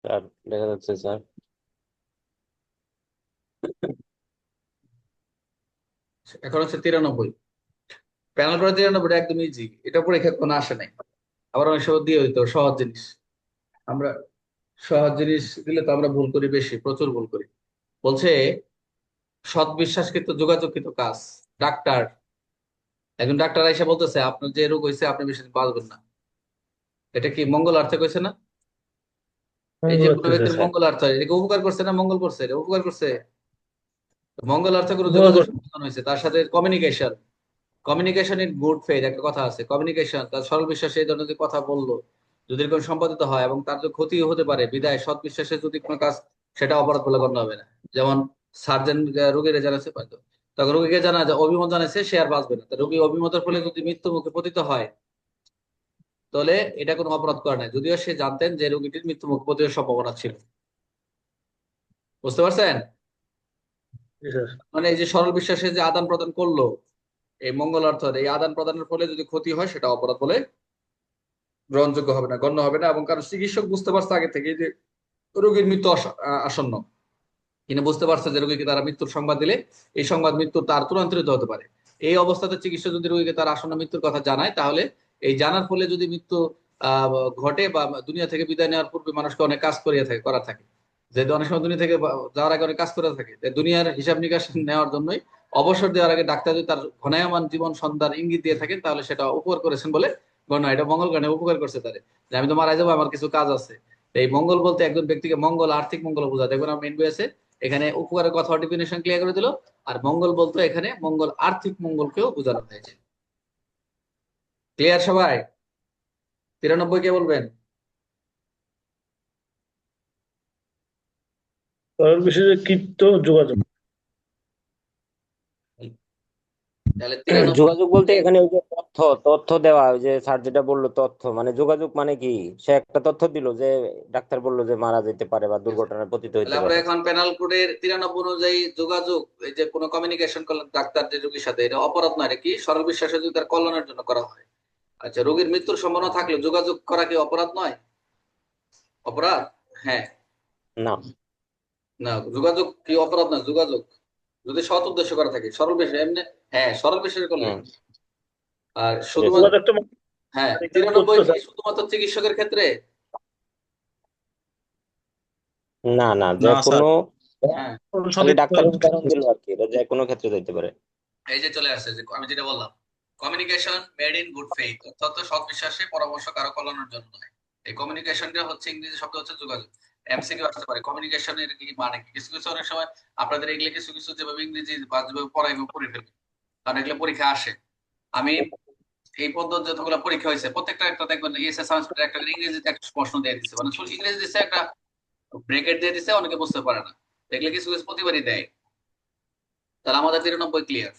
Sir দেখা যাচ্ছে sir. এখন হচ্ছে 93। প্যানেল করে 93 একদম ইজি, এটা পরীক্ষা কোনো আসে নাই। আবার অনেক সময় দিয়ে হইতো সহজ জিনিস। আমরা সহজ জিনিস দিলে তো আমরা ভুল করি, বেশি প্রচুর ভুল করি। বলছে সৎ বিশ্বাসকৃত যোগাযোগকৃত কাজ। ডাক্তার, একজন ডাক্তার এসে বলতেছে আপনার যে রোগ হয়েছে আপনি বেশি দিন বাঁচবেন না। এটা কি মঙ্গল অর্থে কইছে না? এই যে মঙ্গল কোনো হচ্ছে ব্যক্তির স্যার। মঙ্গল অর্থ, এটাকে উপকার করছে না মঙ্গল করছে? এটা উপকার করছে। মঙ্গল অর্থে কোনো উপকার যোগাযোগ করছে। সমাধান হয়েছে, তার সাথে communication. Communication in good faith একটা কথা আছে, কমিউনিকেশন তার সরল বিশ্বাসে এই ধরনের যে কথা বললো যদি এরকম সম্পাদিত হয় এবং তার যে ক্ষতি হতে পারে, বিদায় সৎ বিশ্বাসে যদি কোনো কাজ, সেটা অপরাধ বলে গণ্য হবে না। যেমন সার্জন রোগীর জানাচ্ছে পারতো, তখন রোগীকে জানা যে অভিমত জানাচ্ছে সে আর বাঁচবে না, তা রোগী অভিমতের ফলে যদি মৃত্যু মুখে পতিত হয়, তাহলে এটা কোনো অপরাধ করে নাই, যদিও সে জানতেন যে রোগীটির মৃত্যু মুখে পতিত সম্ভাবনা ছিল। বুঝতে পারছেন? জি স্যার। মানে এই যে সরল বিশ্বাসে যে আদান প্রদান করলো, এই মঙ্গল অর্থ এই আদান প্রদানের ফলে যদি ক্ষতি হয় সেটা অপরাধ বলে গ্রহণযোগ্য হবে না, গণ্য হবে না। এবং কারণ চিকিৎসক বুঝতে পারছে আগে থেকে যে রোগীর মৃত্যু আসন্ন, তিনি বুঝতে পারছে যে রোগীকে তারা মৃত্যুর সংবাদ দিলে এই সংবাদ মৃত্যু তার তুরন্তরিত হতে পারে। এই অবস্থাতে চিকিৎসক যদি রোগীকে তার আসন্ন মৃত্যুর কথা জানায়, তাহলে এই জানার ফলে যদি মৃত্যু আহ ঘটে বা দুনিয়া থেকে বিদায় নেওয়ার পূর্বে মানুষকে অনেক কাজ করা থাকে, যেহেতু অনেক সময় দুনিয়া থেকে যাওয়ার আগে অনেক কাজ করে থাকে, তাই দুনিয়ার হিসাব নিকাশ নেওয়ার জন্যই অবসর দেওয়ার আগে ডাক্তার যদি তার ঘনায়মান জীবন সন্ধান ইঙ্গিত দিয়ে থাকেন, তাহলে সেটা উপকার করেছেন বলে গণ্য হয়। এটা মঙ্গল গ্রহণে উপকার করছে তারে, যে আমি তো মারা যাবো, আমার কিছু কাজ আছে। এই মঙ্গল বলতে একজন ব্যক্তিকে মঙ্গল আর্থিক মঙ্গল বোঝায়, দেখবেন আমার মেন বই আছে, এখানে উপকারের কথা ডেফিনেশন ক্লিয়ার করে দিল। আর মঙ্গল বলতে এখানে মঙ্গল আর্থিক মঙ্গলকেও বোঝানো হয়েছে। ক্লিয়ার সবাই? 93 কে বলবেন? সরল বিষয়ে কৃত্য যোগাযোগ। তাহলে 93। যোগাযোগ বলতে এখানে ওই যে তথ্য তথ্য দেওয়া, ওই যে স্যার যেটা বললো তথ্য মানে যোগাযোগ মানে কি, সে একটা তথ্য দিল যে ডাক্তার বললো যে মারা যেতে পারে বা দুর্ঘটনায় পতিত তাহলে হইতে আমরা পারে। এখন পেনাল কোডের 93 অনুযায়ী যোগাযোগ, এই যে কোনো কমিউনিকেশন করলেন ডাক্তার যে রোগীর সাথে, এটা অপরাধ নয়, এটা কি সরল বিশ্বাসে যদি তার কল্যাণের জন্য করা হয়। আচ্ছা, রোগীর মৃত্যুর সম্ভাবনা থাকলে যোগাযোগ করা কি অপরাধ নয়? অপরাধ? হ্যাঁ। না। না, যোগাযোগ কি অপরাধ না? যোগাযোগ যদি সৎ উদ্দেশ্য করা থাকে, সরল বিষয় এমনি, হ্যাঁ সরল বিষয় করলে। হুম। আর Yes. শুধুমাত্র, যোগাযোগটা হ্যাঁ মানে এখানে তথ্য 93 কি স্যার। শুধুমাত্র চিকিৎসকের ক্ষেত্রে? না না, যে না কোনো, স্যার, হ্যাঁ, খালি সঠিক ডাক্তারের উদাহরণ দিল আর কি, এটা যে কোনো ক্ষেত্রে যাইতে পারে। এই যে চলে আসছে যে আমি যেটা বললাম, communication made in good faith, অর্থাৎ সৎ বিশ্বাসে পরামর্শ কারো কল্যাণের জন্য নয়। এই কমিউনিকেশনটা হচ্ছে ইংরেজি শব্দ হচ্ছে যোগাযোগ। এমসিকিউ আসতে পারে কমিউনিকেশনের কি মানে কি, কিছু কিছু অনেক সময় আপনাদের এগুলো কিছু কিছু যেভাবে ইংরেজি বা যেভাবে পড়াইবে পড়ে ফেলবে, কারণ এগুলো পরীক্ষা আসে। আমি এই পদ্ধতি যতগুলো পরীক্ষা হয়েছে প্রত্যেকটা একটা দেখবেন এসএ সায়েন্সের একটা করে ইংরেজিতে একটা প্রশ্ন দিয়ে দিচ্ছে, মানে শুধু ইংরেজি দিচ্ছে, একটা ব্রেকেট দিয়ে দিচ্ছে, অনেকে বুঝতে পারে না। দেখলে কিছু কিছু প্রতিবারই দেয়। তাহলে আমাদের 93 ক্লিয়ার।